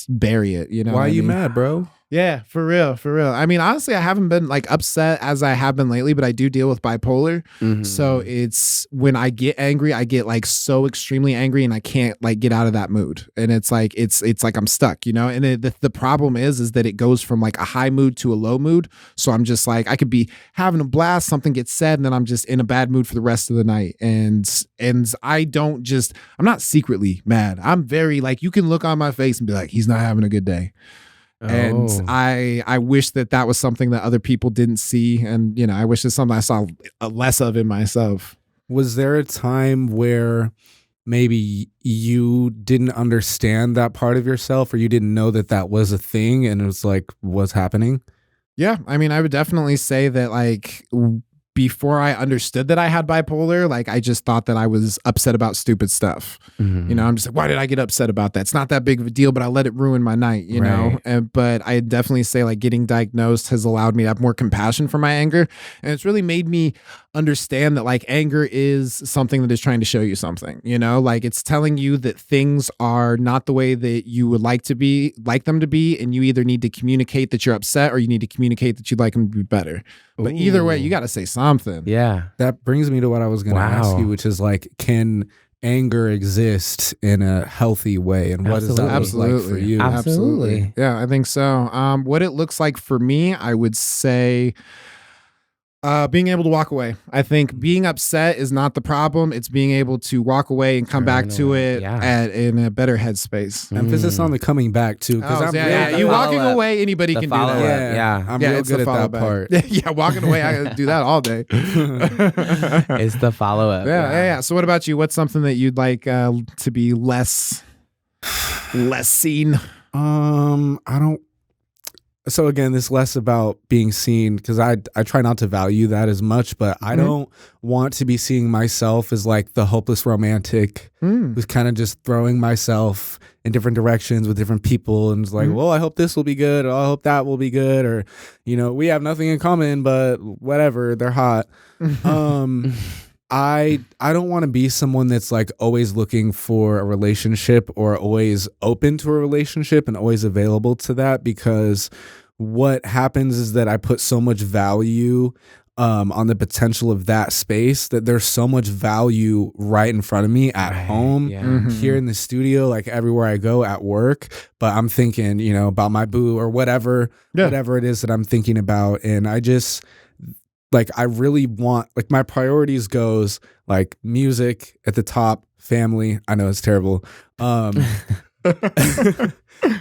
bury it. Why are you mad, bro? Yeah, for real. I mean, honestly, I haven't been like upset as I have been lately, but I do deal with bipolar. So it's when I get angry, I get like so extremely angry and I can't like get out of that mood. And it's like I'm stuck, And the problem is that it goes from like a high mood to a low mood. So I'm just like, I could be having a blast, something gets said, and then I'm just in a bad mood for the rest of the night. And I'm not secretly mad. I'm very like, you can look on my face and be like, he's not having a good day. And I wish that was something that other people didn't see. And, I wish it's something I saw less of in myself. Was there a time where maybe you didn't understand that part of yourself, or you didn't know that that was a thing, and it was like, what's happening? Yeah, I mean, I would definitely say that like before I understood that I had bipolar, like I just thought that I was upset about stupid stuff. Mhm. You know, I'm just like, why did I get upset about that? It's not that big of a deal, but I let it ruin my night, you know? But I definitely say like getting diagnosed has allowed me to have more compassion for my anger. And it's really made me understand that like anger is something that is trying to show you something, you know, like it's telling you that things are not the way that you would like them to be. And you either need to communicate that you're upset, or you need to communicate that you'd like them to be better. But either way, you got to say something. Yeah. That brings me to what I was going to ask you, which is like, can anger exist in a healthy way? And what does that look like for you? Absolutely. Yeah, I think so. What it looks like for me, I would say being able to walk away. I think being upset is not the problem. It's being able to walk away and come back to it in a better headspace. Emphasis on the coming back too, because you walking away, anybody can do that. Yeah, I'm real good at that part. Yeah, walking away, I do that all day. It's the follow up. Yeah. So what about you? What's something that you'd like to be less seen? I don't. So again, this less about being seen, because I try not to value that as much, but I don't want to be seeing myself as like the hopeless romantic who's kind of just throwing myself in different directions with different people, and it's like, well, I hope this will be good, or I hope that will be good, or you know, we have nothing in common, but whatever, they're hot. I don't want to be someone that's like always looking for a relationship, or always open to a relationship and always available to that, because what happens is that I put so much value on the potential of that space, that there's so much value right in front of me at home, here in the studio, like everywhere I go, at work. But I'm thinking, you know, about my boo or whatever it is that I'm thinking about. And I just, like, I really want, like, my priorities goes like music at the top, family. I know it's terrible. And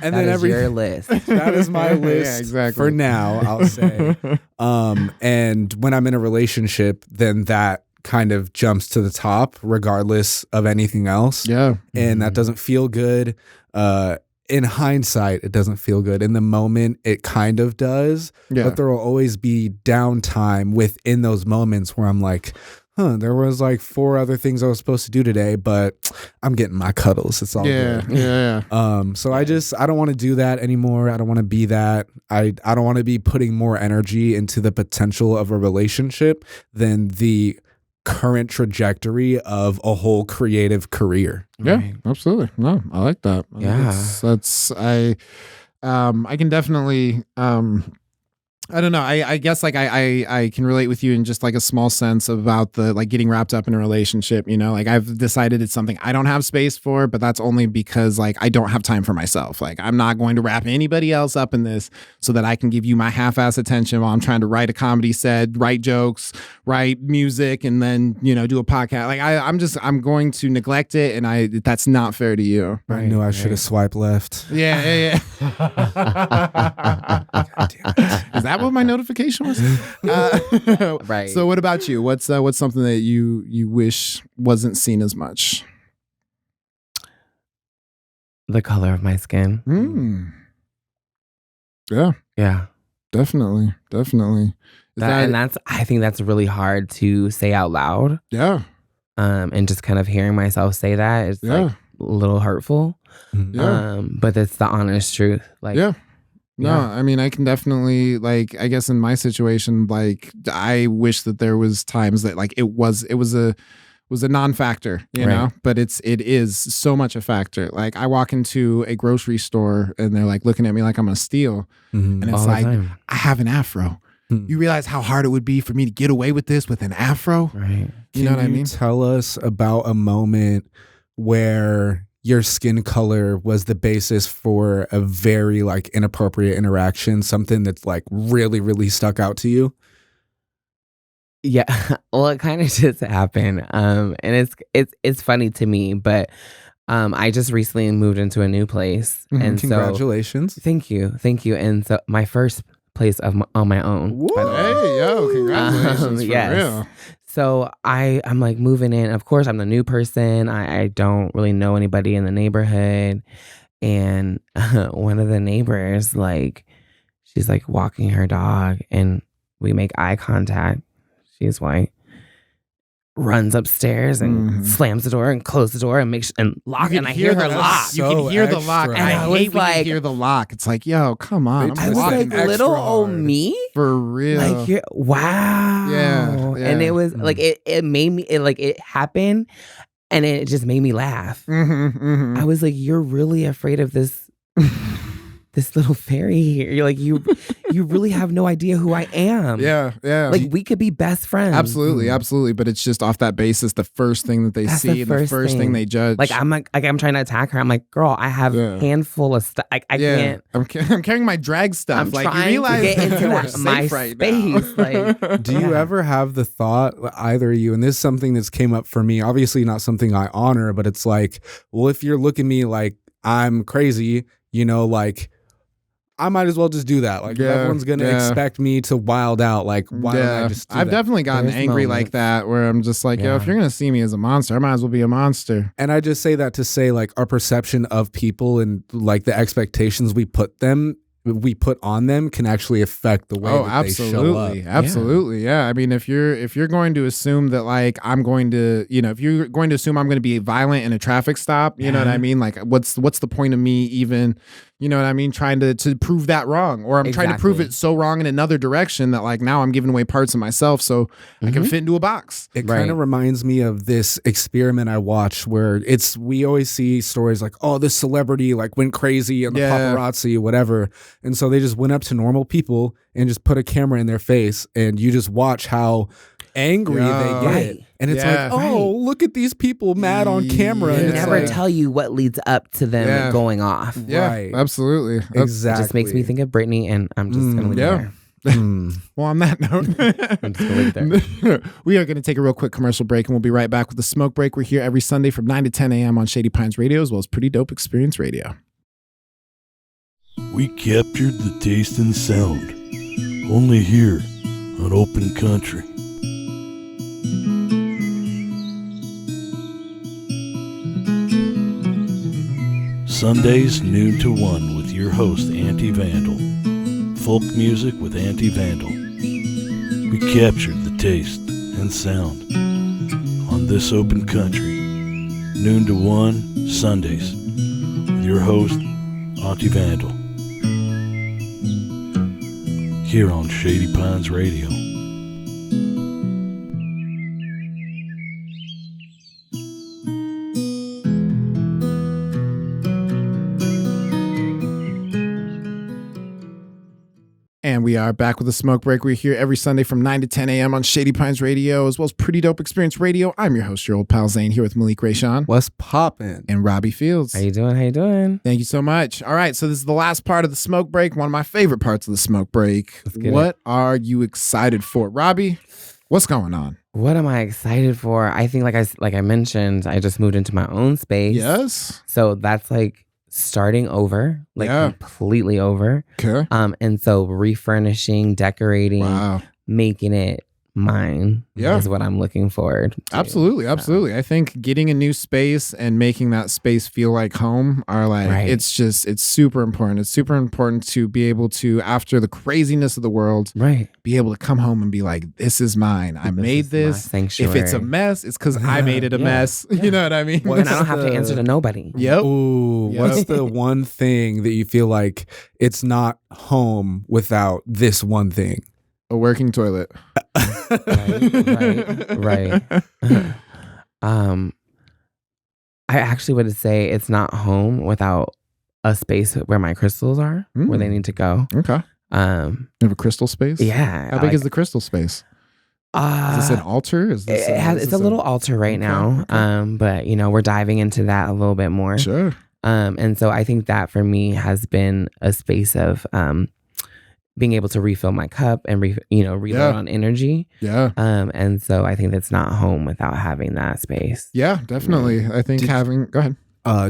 then your list. That is my list exactly. for now, I'll say. And when I'm in a relationship, then that kind of jumps to the top regardless of anything else. Yeah. And that doesn't feel good. In hindsight, it doesn't feel good. In the moment, it kind of does. Yeah. But there will always be downtime within those moments where I'm like, there was like 4 other things I was supposed to do today, but I'm getting my cuddles. It's all good. Yeah. So I don't want to do that anymore. I don't want to be that. I don't want to be putting more energy into the potential of a relationship than the current trajectory of a whole creative career. Yeah, absolutely. No, I like that. I can definitely I don't know. I guess like I can relate with you in just like a small sense about the like getting wrapped up in a relationship, you know, like I've decided it's something I don't have space for, but that's only because like I don't have time for myself. Like I'm not going to wrap anybody else up in this so that I can give you my half-ass attention while I'm trying to write a comedy set, write jokes, write music, and then, you know, do a podcast. Like I'm going to neglect it, and that's not fair to you. I knew I should have swiped left. Yeah. Is that what my notification was? Right. So what about you? What's something that you wish wasn't seen as much? The color of my skin. Yeah. Yeah. Definitely. I think that's really hard to say out loud. Yeah. And just kind of hearing myself say that is like a little hurtful. Yeah. But it's the honest truth. Like, yeah. No, I mean, I can definitely, like, I guess in my situation, like, I wish that there was times that like it was a non-factor, you know, but it is so much a factor. Like I walk into a grocery store and they're like looking at me like I'm gonna steal, and it's like, I have an afro. You realize how hard it would be for me to get away with this with an afro, right? You know what I mean? Tell us about a moment where your skin color was the basis for a very like inappropriate interaction, something that's like really, really stuck out to you. Yeah, well, it kind of just happened, and it's funny to me, but I just recently moved into a new place, and congratulations! So, thank you, and so my first place on my own. Hey, yo, congratulations! For real. So I'm like moving in. Of course, I'm the new person. I don't really know anybody in the neighborhood. And one of the neighbors, like, she's like walking her dog and we make eye contact. She's white. Runs upstairs and slams the door and closes the door and makes and lock. And I hear her lock. You can hear the lock. And I hate when you hear the lock. It's like, yo, come on. I was like, little old me? For real. Like, wow. Yeah. And it was like, it made me, it happened and it just made me laugh. I was like, you're really afraid of this little fairy here. You're like, you really have no idea who I am. Yeah. Like, we could be best friends. Absolutely. But it's just off that basis, the first thing that they see, and the first thing they judge. Like, I'm trying to attack her. I'm like, girl, I have a handful of stuff. I can't. I'm carrying my drag stuff. I'm like, trying you realize to get into you are my safe right space. now. Like, do you ever have the thought, either of you, and this is something that's came up for me, obviously not something I honor, but it's like, well, if you're looking at me like I'm crazy, like, I might as well just do that. Like, if everyone's going to expect me to wild out, like, why don't I just do I've that? definitely gotten angry like that, where I'm just like, yo, if you're going to see me as a monster, I might as well be a monster. And I just say that to say, like, our perception of people and, like, the expectations we put on them can actually affect the way that they show up. Absolutely. Yeah. I mean, if you're going to assume that, like, I'm going to, if you're going to assume I'm going to be violent in a traffic stop, you know what I mean? Like, what's the point of me even, you know what I mean, trying to prove that wrong, or I'm trying to prove it so wrong in another direction that, like, now I'm giving away parts of myself so I can fit into a box. It kind of reminds me of this experiment I watched where we always see stories like, oh, this celebrity like went crazy and the paparazzi, whatever. And so they just went up to normal people and just put a camera in their face, and you just watch how angry they get. And it's like, look at these people mad on camera. They and never tell you what leads up to them going off. Yeah, right. Absolutely. Exactly. It just makes me think of Britney, and I'm just going to leave it there. Well, on that note, I'm just gonna leave it there. We are going to take a real quick commercial break, and we'll be right back with the Smoke Break. We're here every Sunday from 9 to 10 a.m. on Shady Pines Radio, as well as Pretty Dope Experience Radio. We captured the taste and sound, only here on Open Country. Sundays, noon to 1 with your host, Anti-Vandal. Folk music with Anti-Vandal. We captured the taste and sound on this Open Country. Noon to 1, Sundays, with your host, Anti-Vandal. Here on Shady Pines Radio. And we are back with the Smoke Break. We're here every Sunday from 9 to 10 a.m. on Shady Pines Radio, as well as Pretty Dope Experience Radio. I'm your host, your old pal Zane, here with Malik Rayshawn. What's poppin'? And Robbie Fields. How you doing? Thank you so much. All right, so this is the last part of the Smoke Break, one of my favorite parts of the Smoke Break. What are you excited for? Robbie, what's going on? What am I excited for? I think, like I mentioned, I just moved into my own space. Yes. So that's like starting over, completely over. Okay. And so refurnishing, decorating, making it mine is what I'm looking forward to. Absolutely. I think getting a new space and making that space feel like home are like, it's super important. It's super important to be able to, after the craziness of the world, be able to come home and be like, this is mine. I made this. If it's a mess, it's because I made it a mess. You know what I mean? And I don't have to answer to nobody. Yep. Ooh, what's the one thing that you feel like it's not home without this one thing? A working toilet. Right. I actually would say it's not home without a space where my crystals are, where they need to go. Okay. You have a crystal space? Yeah. How big is the crystal space? Is this an altar? It's a little altar right now. Okay. But we're diving into that a little bit more. Sure. And so I think that for me has been a space of being able to refill my cup and reload on energy. Yeah. And so I think that's not home without having that space. Yeah, definitely. I think go ahead.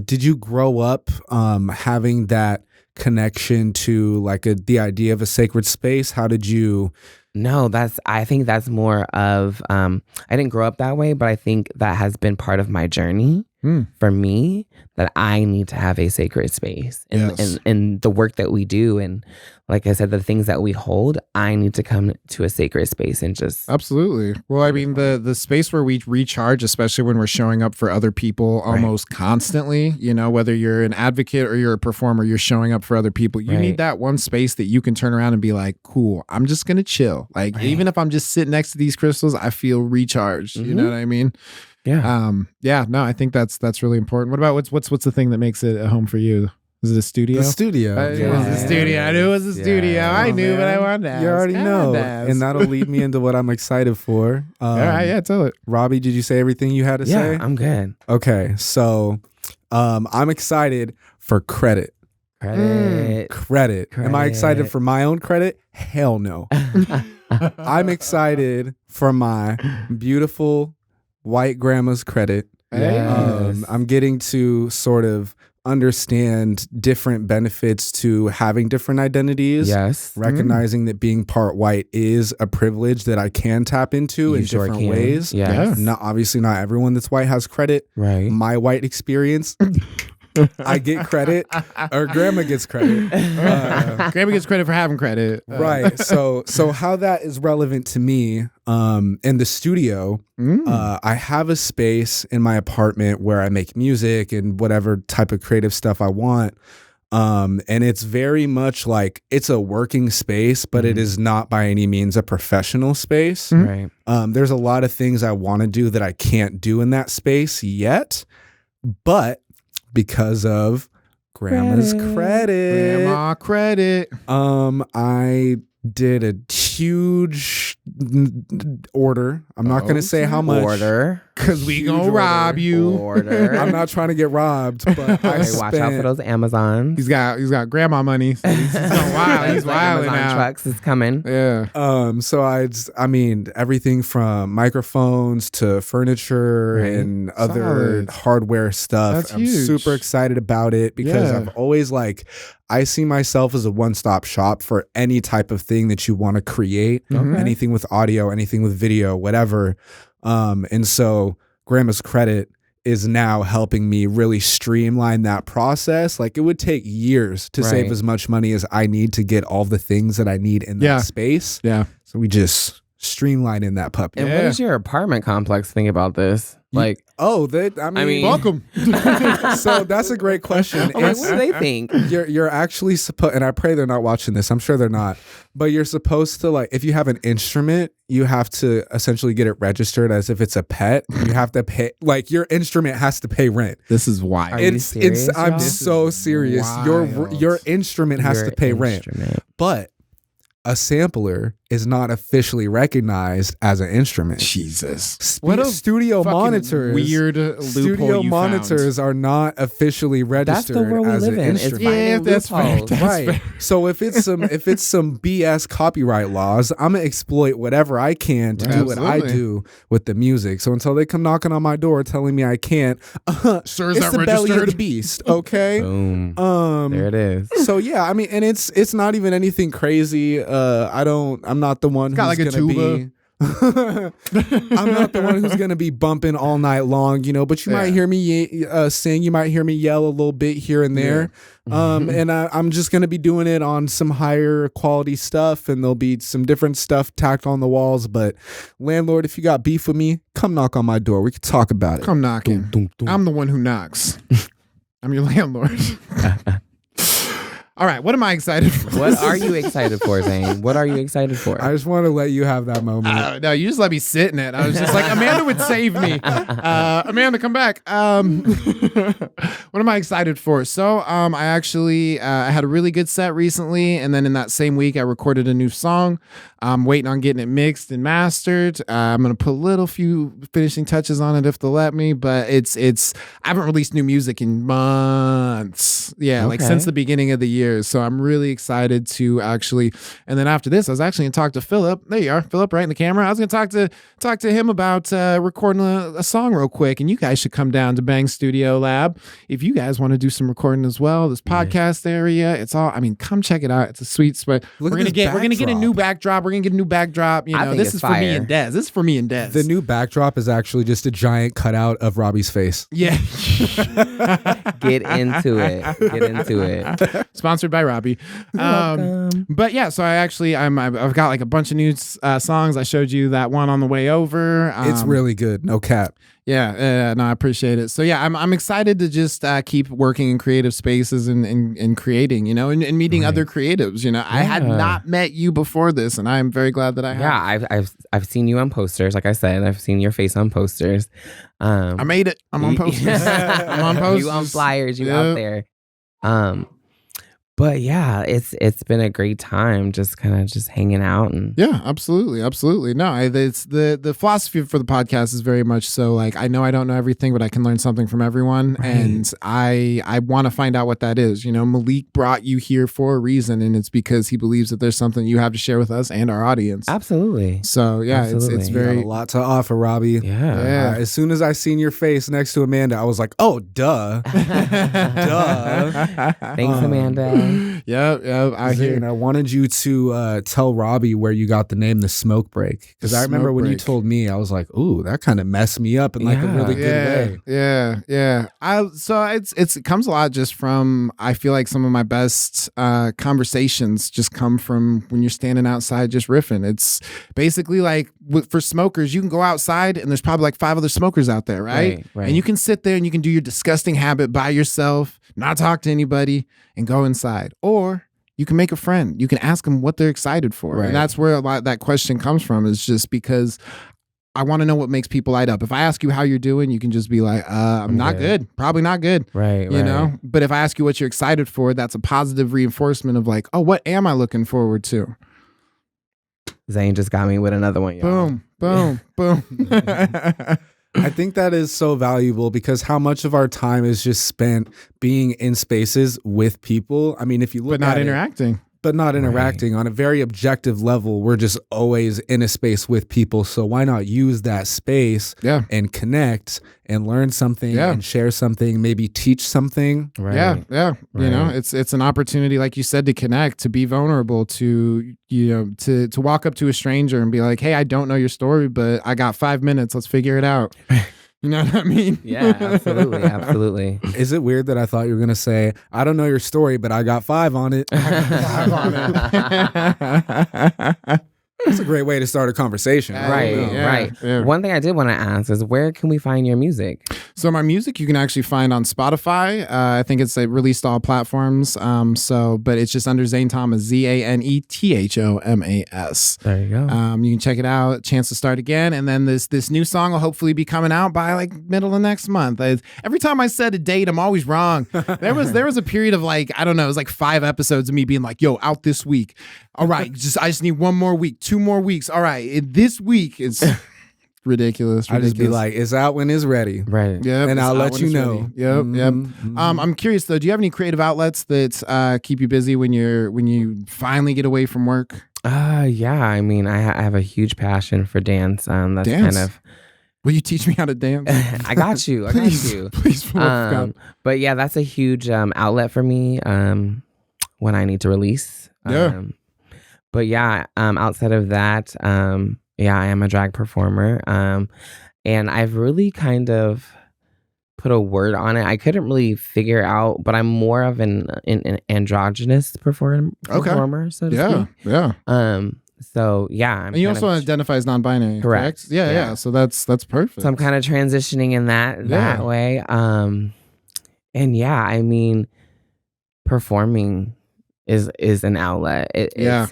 Did you grow up having that connection to like the idea of a sacred space? How did you No, I think that's more of, I didn't grow up that way, but I think that has been part of my journey for me, that I need to have a sacred space in the work that we do. And like I said, the things that we hold, I need to come to a sacred space and just. Absolutely. Well, I mean, the space where we recharge, especially when we're showing up for other people almost constantly, you know, whether you're an advocate or you're a performer, you're showing up for other people. You need that one space that you can turn around and be like, cool, I'm just going to chill. Like, even if I'm just sitting next to these crystals, I feel recharged. You know what I mean? Yeah. No, I think that's really important. What about what's the thing that makes it a home for you? Is it a studio? The studio. It was a studio. I knew it was a studio. I knew, but I wanted to ask. You already know. And that'll lead me into what I'm excited for. All right, yeah, tell it. Robbie, did you say everything you had to say? Yeah, I'm good. Okay, so I'm excited for credit. Credit. Am I excited for my own credit? Hell no. I'm excited for my beautiful white grandma's credit. I'm getting to sort of understand different benefits to having different identities. Yes. Recognizing that being part white is a privilege that I can tap into in different ways. Yes. Obviously not everyone that's white has credit. Right. My white experience, I get credit, or grandma gets credit. Grandma gets credit for having credit. Right. So how that is relevant to me in the studio, I have a space in my apartment where I make music and whatever type of creative stuff I want. And it's very much like it's a working space, but it is not by any means a professional space. Right. There's a lot of things I want to do that I can't do in that space yet, but because of grandma's credit. Grandma credit. I did a huge order. I'm not going to say how much. Order. Because we gonna rob you. Order. I'm not trying to get robbed, but watch out for those Amazons. He's got grandma money. So he's going wild. He's wilding Amazon out. trucks is coming. Yeah. So I mean, everything from microphones to furniture and other hardware stuff. That's I'm huge. super excited about it because I've always I see myself as a one-stop shop for any type of thing that you want to create, anything with audio, anything with video, whatever. And so Grandma's Credit is now helping me really streamline that process. Like, it would take years to save as much money as I need to get all the things that I need in that space. Yeah. So we just streamline in that puppy. And what does your apartment complex think about this? Like, I mean welcome. So that's a great question. what do they think? You're actually supposed, and I pray they're not watching this. I'm sure they're not. But you're supposed to, if you have an instrument, you have to essentially get it registered as if it's a pet. You have to pay, your instrument has to pay rent. This is why. I'm so serious. Your instrument has to pay rent. But a sampler is not officially recognized as an instrument. Jesus. What a studio monitors. Weird loophole studio you monitors found. are not officially registered That's the world we as live an in. It's instrument. finding that's fair. loopholes. Right. So if it's some BS copyright laws, I'm gonna exploit whatever I can to do what I do with the music. So until they come knocking on my door telling me I can't, Sir, is it's that the belly of registered? the beast. Okay. Boom. There it is. So yeah, I mean, and it's not even anything crazy. I'm not the one got who's like a gonna tuba. be. I'm not the one who's gonna be bumping all night long, but you might hear me sing, you might hear me yell a little bit here and there. And I'm just gonna be doing it on some higher quality stuff, and there'll be some different stuff tacked on the walls. But landlord, if you got beef with me, come knock on my door. We could talk about it. Come knocking. I'm the one who knocks. I'm your landlord. All right, what am I excited for? What are you excited for, Zane? What are you excited for? I just want to let you have that moment. No, you just let me sit in it. I was just like, Amanda would save me. Amanda, come back. What am I excited for? So I actually I had a really good set recently, and then in that same week I recorded a new song. I'm waiting on getting it mixed and mastered. I'm gonna put a few finishing touches on it if they'll let me, but it's I haven't released new music in months. Yeah, like since the beginning of the year. years. So I'm really excited to actually, and then after this, I was actually going to talk to Philip. There you are, Philip, right in the camera. I was going to talk to him about recording a song real quick, and you guys should come down to Bang Studio Lab if you guys want to do some recording as well. This podcast area, it's all. I mean, come check it out. It's a sweet spot. We're gonna get a new backdrop. We're gonna get a new backdrop. You know, this is for me and Dez. This is for me and Dez. The new backdrop is actually just a giant cutout of Robbie's face. Yeah. Get into it. Sponsored by Robbie. But yeah, so I've got like a bunch of new songs. I showed you that one on the way over. It's really good. No cap. Yeah, no, I appreciate it. So yeah, I'm excited to just keep working in creative spaces and creating, you know, and meeting other creatives. You know, I had not met you before this, and I'm very glad that I have. Yeah, I've seen you on posters. Like I said, I've seen your face on posters. I made it. I'm on posters. I'm on posters. You on flyers. You out there. But yeah, it's been a great time just kind of just hanging out and yeah, absolutely. No, it's the philosophy for the podcast is very much so like I know I don't know everything, but I can learn something from everyone, and I want to find out what that is. You know, Malik brought you here for a reason, and it's because he believes that there's something you have to share with us and our audience. Absolutely. So yeah, it's very you got a lot to offer, Robbie. Yeah. As soon as I seen your face next to Amanda, I was like, oh, duh. Duh. Thanks, Amanda. Yeah, I hear. And I wanted you to tell Robbie where you got the name The Smoke Break, because I remember when you told me, I was like, "Ooh, that kind of messed me up in like a really good way." Yeah. It comes a lot just from I feel like some of my best conversations just come from when you're standing outside just riffing. It's basically like for smokers, you can go outside and there's probably like 5 other smokers out there, right? And you can sit there and you can do your disgusting habit by yourself, not talk to anybody, and go inside. Or you can make a friend. You can ask them what they're excited for. And that's where a lot of that question comes from, is just because I want to know what makes people light up. If I ask you how you're doing, you can just be like, I'm not good. Probably not good. You know? But if I ask you what you're excited for, that's a positive reinforcement of like, oh, what am I looking forward to? Zane just got me with another one, y'all. Boom. I think that is so valuable, because how much of our time is just spent being in spaces with people. I mean, if you look but not interacting on a very objective level, we're just always in a space with people. So why not use that space and connect and learn something and share something, maybe teach something. Yeah. You know, it's an opportunity, like you said, to connect, to be vulnerable, to, you know, to walk up to a stranger and be like, hey, I don't know your story, but I got 5 minutes. Let's figure it out. You know what I mean? Yeah, absolutely. Is it weird that I thought you were going to say, I don't know your story, but I got 5 on it? That's a great way to start a conversation. Right. One thing I did want to ask is, where can we find your music? So my music you can actually find on Spotify. I think it's released all platforms. But it's just under Zane Thomas, ZANETHOMAS. There you go. You can check it out. Chance to Start Again, and then this new song will hopefully be coming out by like middle of next month. Every time I said a date, I'm always wrong. There was a period of like, I don't know, it was like 5 episodes of me being like, yo, out this week. All right, I just need 1 more week, 2 more weeks. All right, this week it's ridiculous. I just be like, it's out when it's ready. Right. Yeah. And I'll let you know. Yep. I'm curious though, do you have any creative outlets that keep you busy when you finally get away from work? Yeah. I mean, I have a huge passion for dance. That's dance? kind of. Will you teach me how to dance? I got you. Please. But yeah, that's a huge outlet for me when I need to release. But yeah, outside of that, I am a drag performer. And I've really kind of put a word on it. I couldn't really figure out, but I'm more of an androgynous performer, so to speak. Yeah. So yeah. And you also identify as non-binary, correct? Yeah. So that's perfect. So I'm kind of transitioning in that way. And yeah, I mean, performing is an outlet.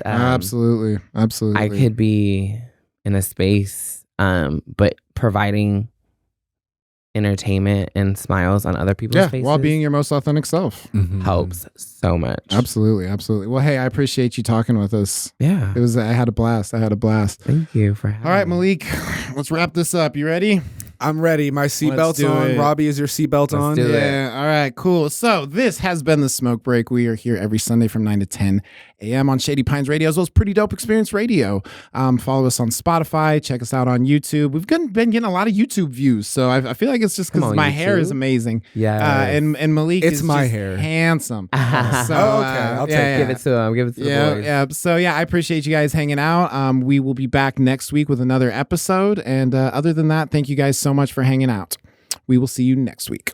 Absolutely. I could be in a space, but providing entertainment and smiles on other people's faces while being your most authentic self helps so much. Absolutely. Well, hey, I appreciate you talking with us. Yeah, I had a blast. Thank you for having me. All right, Malik, let's wrap this up. You ready? I'm ready. My seatbelt's do on. it. Robbie, is your seatbelt on? do it. Yeah. All right, cool. So this has been the Smoke Break. We are here every Sunday from 9 to 10 a.m. on Shady Pines Radio, as well as Pretty Dope Experience Radio. Follow us on Spotify. Check us out on YouTube. We've been getting a lot of YouTube views, so I feel like it's just because my hair is amazing. Yeah. And Malik It's is my just hair. handsome. So, okay. I'll take it. Give it to him. Give it to the boys. Yeah. So yeah, I appreciate you guys hanging out. We will be back next week with another episode. And other than that, thank you guys so much for hanging out. We will see you next week.